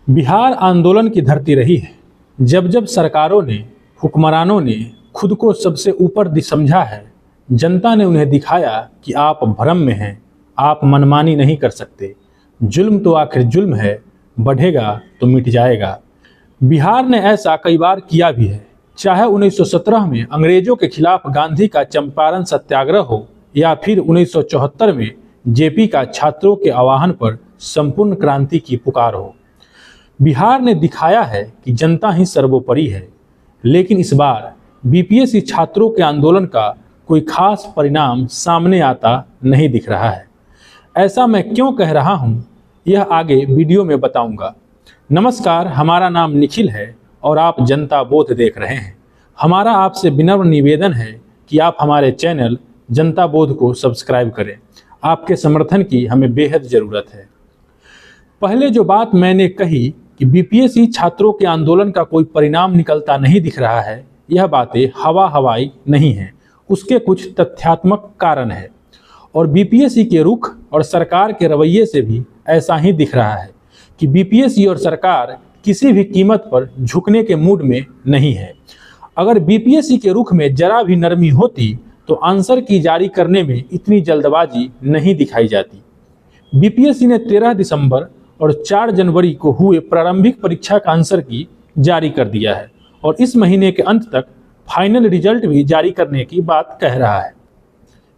बिहार आंदोलन की धरती रही है। जब जब सरकारों ने, हुक्मरानों ने खुद को सबसे ऊपर समझा है, जनता ने उन्हें दिखाया कि आप भ्रम में हैं, आप मनमानी नहीं कर सकते। जुल्म तो आखिर जुल्म है, बढ़ेगा तो मिट जाएगा। बिहार ने ऐसा कई बार किया भी है, चाहे 1917 में अंग्रेजों के खिलाफ गांधी का चंपारण सत्याग्रह हो या फिर 1974 में जेपी का छात्रों के आह्वान पर संपूर्ण क्रांति की पुकार हो। बिहार ने दिखाया है कि जनता ही सर्वोपरि है। लेकिन इस बार बीपीएससी छात्रों के आंदोलन का कोई खास परिणाम सामने आता नहीं दिख रहा है। ऐसा मैं क्यों कह रहा हूं, यह आगे वीडियो में बताऊंगा। नमस्कार, हमारा नाम निखिल है और आप जनता बोध देख रहे हैं। हमारा आपसे विनम्र निवेदन है कि आप हमारे चैनल जनता बोध को सब्सक्राइब करें। आपके समर्थन की हमें बेहद ज़रूरत है। पहले जो बात मैंने कही कि बीपीएससी छात्रों के आंदोलन का कोई परिणाम निकलता नहीं दिख रहा है, यह बातें हवाई नहीं हैं। उसके कुछ तथ्यात्मक कारण है और बीपीएससी के रुख और सरकार के रवैये से भी ऐसा ही दिख रहा है कि बीपीएससी और सरकार किसी भी कीमत पर झुकने के मूड में नहीं है। अगर बीपीएससी के रुख में जरा भी नरमी होती तो आंसर की जारी करने में इतनी जल्दबाजी नहीं दिखाई जाती। बीपीएससी ने 13 दिसंबर और 4 जनवरी को हुए प्रारंभिक परीक्षा का आंसर की जारी कर दिया है और इस महीने के अंत तक फाइनल रिजल्ट भी जारी करने की बात कह रहा है।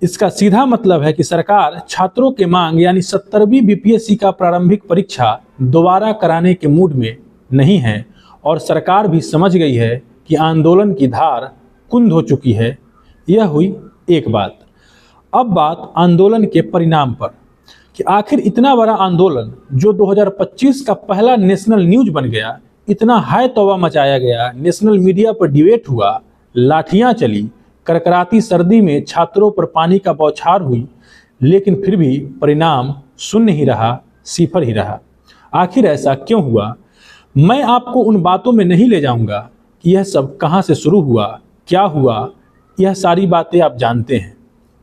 इसका सीधा मतलब है कि सरकार छात्रों के मांग यानी 70वीं बीपीएससी का प्रारंभिक परीक्षा दोबारा कराने के मूड में नहीं है और सरकार भी समझ गई है कि आंदोलन की धार कुंद हो चुकी है। यह हुई एक बात। अब बात आंदोलन के परिणाम पर कि आखिर इतना बड़ा आंदोलन जो 2025 का पहला नेशनल न्यूज बन गया, इतना हाय तौबा मचाया गया, नेशनल मीडिया पर डिबेट हुआ, लाठियां चली, करकराती सर्दी में छात्रों पर पानी का बौछार हुई, लेकिन फिर भी परिणाम शून्य ही रहा, सिफर ही रहा। आखिर ऐसा क्यों हुआ? मैं आपको उन बातों में नहीं ले जाऊंगा कि यह सब कहां से शुरू हुआ, क्या हुआ, यह सारी बातें आप जानते हैं।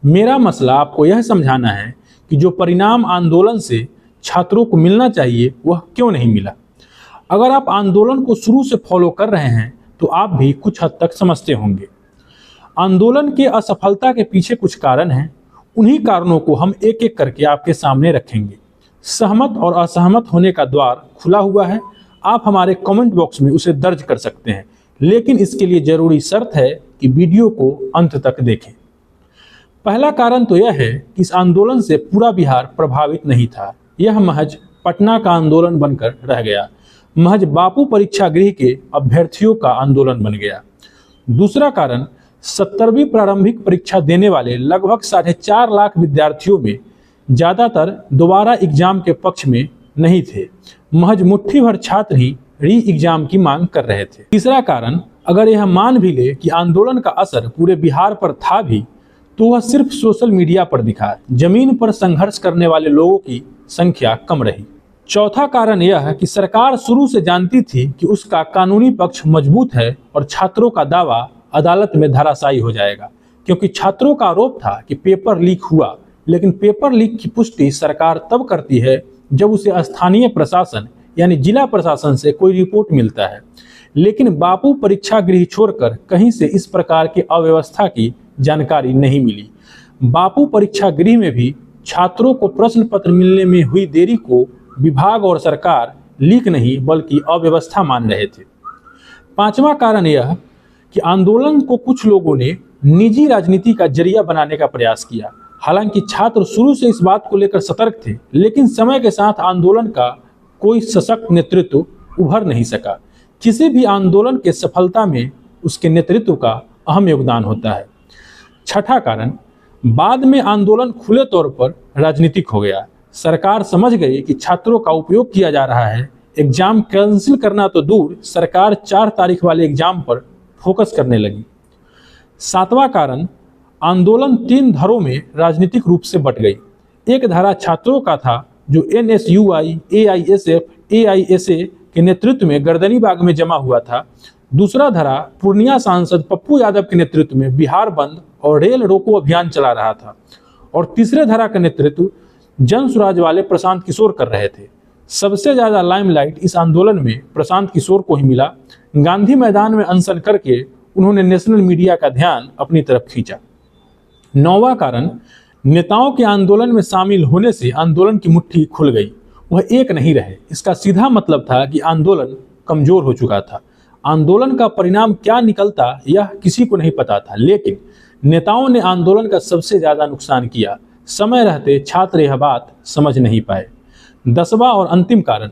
मेरा मसला आपको यह समझाना है कि जो परिणाम आंदोलन से छात्रों को मिलना चाहिए वह क्यों नहीं मिला। अगर आप आंदोलन को शुरू से फॉलो कर रहे हैं तो आप भी कुछ हद तक समझते होंगे। आंदोलन के असफलता के पीछे कुछ कारण हैं। उन्हीं कारणों को हम एक एक करके आपके सामने रखेंगे। सहमत और असहमत होने का द्वार खुला हुआ है, आप हमारे कमेंट बॉक्स में उसे दर्ज कर सकते हैं, लेकिन इसके लिए जरूरी शर्त है कि वीडियो को अंत तक देखें। पहला कारण तो यह है कि इस आंदोलन से पूरा बिहार प्रभावित नहीं था। यह महज पटना का आंदोलन बनकर रह गया, महज बापू परीक्षा गृह के अभ्यर्थियों का आंदोलन बन गया। दूसरा कारण, 70वीं प्रारंभिक परीक्षा देने वाले लगभग 4.5 लाख विद्यार्थियों में ज़्यादातर दोबारा एग्जाम के पक्ष में नहीं थे। महज मुट्ठी भर छात्र ही री एग्जाम की मांग कर रहे थे। तीसरा कारण, अगर यह मान भी ले कि आंदोलन का असर पूरे बिहार पर था भी, तो वह सिर्फ सोशल मीडिया पर दिखा। जमीन पर संघर्ष करने वाले लोगों की संख्या कम रही। चौथा कारण यह है कि सरकार शुरू से जानती थी कि उसका कानूनी पक्ष मजबूत है और छात्रों का दावा अदालत में धराशायी हो जाएगा, क्योंकि छात्रों का आरोप था कि पेपर लीक हुआ। लेकिन पेपर लीक की पुष्टि सरकार तब करती है जब उसे स्थानीय प्रशासन यानी जिला प्रशासन से कोई रिपोर्ट मिलता है। लेकिन बापू परीक्षा गृह छोड़कर कहीं से इस प्रकार की अव्यवस्था की जानकारी नहीं मिली। बापू परीक्षा गृह में भी छात्रों को प्रश्न पत्र मिलने में हुई देरी को विभाग और सरकार लीक नहीं बल्कि अव्यवस्था मान रहे थे। पांचवा कारण यह कि आंदोलन को कुछ लोगों ने निजी राजनीति का जरिया बनाने का प्रयास किया। हालांकि छात्र शुरू से इस बात को लेकर सतर्क थे, लेकिन समय के साथ आंदोलन का कोई सशक्त नेतृत्व उभर नहीं सका। किसी भी आंदोलन के सफलता में उसके नेतृत्व का अहम योगदान होता है। छठा कारण, बाद में आंदोलन खुले तौर पर राजनीतिक हो गया। सरकार समझ गई कि छात्रों का उपयोग किया जा रहा है। एग्जाम कैंसिल करना तो दूर, सरकार 4 तारीख वाले एग्जाम पर फोकस करने लगी। सातवां कारण, आंदोलन 3 धड़ों में राजनीतिक रूप से बट गई। एक धारा छात्रों का था जो एनएसयूआई, एआईएसएफ, एआईएसए के नेतृत्व में गर्दनीबाग में जमा हुआ था। दूसरा धारा पूर्णिया सांसद पप्पू यादव के नेतृत्व में बिहार बंद और रेल रोको अभियान चला रहा था और तीसरे धारा का नेतृत्व जन सुराज वाले प्रशांत किशोर कर रहे थे। सबसे ज़्यादा लाइमलाइट इस आंदोलन में प्रशांत किशोर को ही मिला। गांधी मैदान में अनशन करके उन्होंने नेशनल मीडिया का ध्यान अपनी तरफ खींचा। 9वां कारण, नेताओं के आंदोलन में शामिल होने से आंदोलन की मुट्ठी खुल गई, वह एक नहीं रहे। इसका सीधा मतलब था कि आंदोलन कमजोर हो चुका था। आंदोलन का परिणाम क्या निकलता यह किसी को नहीं पता था, लेकिन नेताओं ने आंदोलन का सबसे ज्यादा नुकसान किया। समय रहते छात्र यह बात समझ नहीं पाए। 10वां और अंतिम कारण,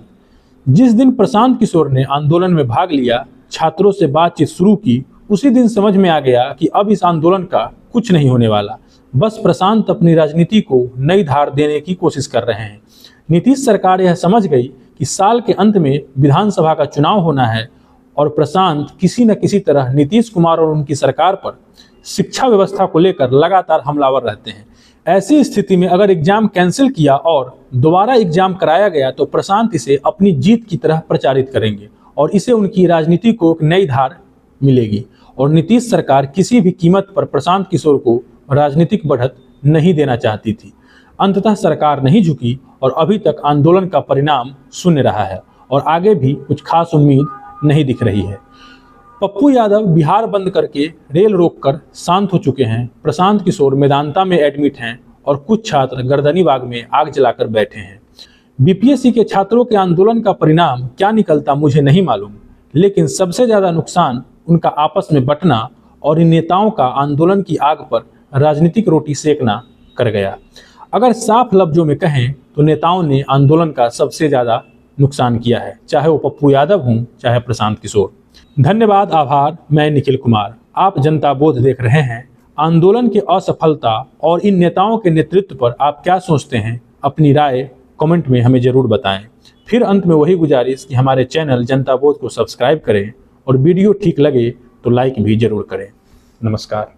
जिस दिन प्रशांत किशोर ने आंदोलन में भाग लिया, छात्रों से बातचीत शुरू की, उसी दिन समझ में आ गया कि अब इस आंदोलन का कुछ नहीं होने वाला। बस प्रशांत अपनी राजनीति को नई धार देने की कोशिश कर रहे हैं। नीतीश सरकार यह समझ गई कि साल के अंत में विधानसभा का चुनाव होना है और प्रशांत किसी न किसी तरह नीतीश कुमार और उनकी सरकार पर शिक्षा व्यवस्था को लेकर लगातार हमलावर रहते हैं। ऐसी स्थिति में अगर एग्जाम कैंसिल किया और दोबारा एग्जाम कराया गया तो प्रशांत इसे अपनी जीत की तरह प्रचारित करेंगे और इससे उनकी राजनीति को एक नई धार मिलेगी और नीतीश सरकार किसी भी कीमत पर प्रशांत किशोर को राजनीतिक बढ़त नहीं देना चाहती थी। अंततः सरकार नहीं झुकी और अभी तक आंदोलन का परिणाम शून्य रहा है और आगे भी कुछ खास उम्मीद नहीं दिख रही है। पप्पू यादव बिहार बंद करके रेल रोककर शांत हो चुके हैं। प्रशांत किशोर मेदांता में एडमिट हैं और कुछ छात्र गर्दनीबाग में आग जलाकर बैठे हैं। बीपीएससी के छात्रों के आंदोलन का परिणाम क्या निकलता मुझे नहीं मालूम, लेकिन सबसे ज्यादा नुकसान उनका आपस में बंटना और इन नेताओं का आंदोलन की आग पर राजनीतिक रोटी सेकना कर गया। अगर साफ लफ्जों में कहें तो नेताओं ने आंदोलन का सबसे ज्यादा नुकसान किया है, चाहे वो पप्पू यादव हों चाहे प्रशांत किशोर। धन्यवाद, आभार। मैं निखिल कुमार, आप जनता बोध देख रहे हैं। आंदोलन की असफलता और इन नेताओं के नेतृत्व पर आप क्या सोचते हैं? अपनी राय कमेंट में हमें जरूर बताएं। फिर अंत में वही गुजारिश कि हमारे चैनल जनता बोध को सब्सक्राइब करें और वीडियो ठीक लगे तो लाइक भी जरूर करें। नमस्कार।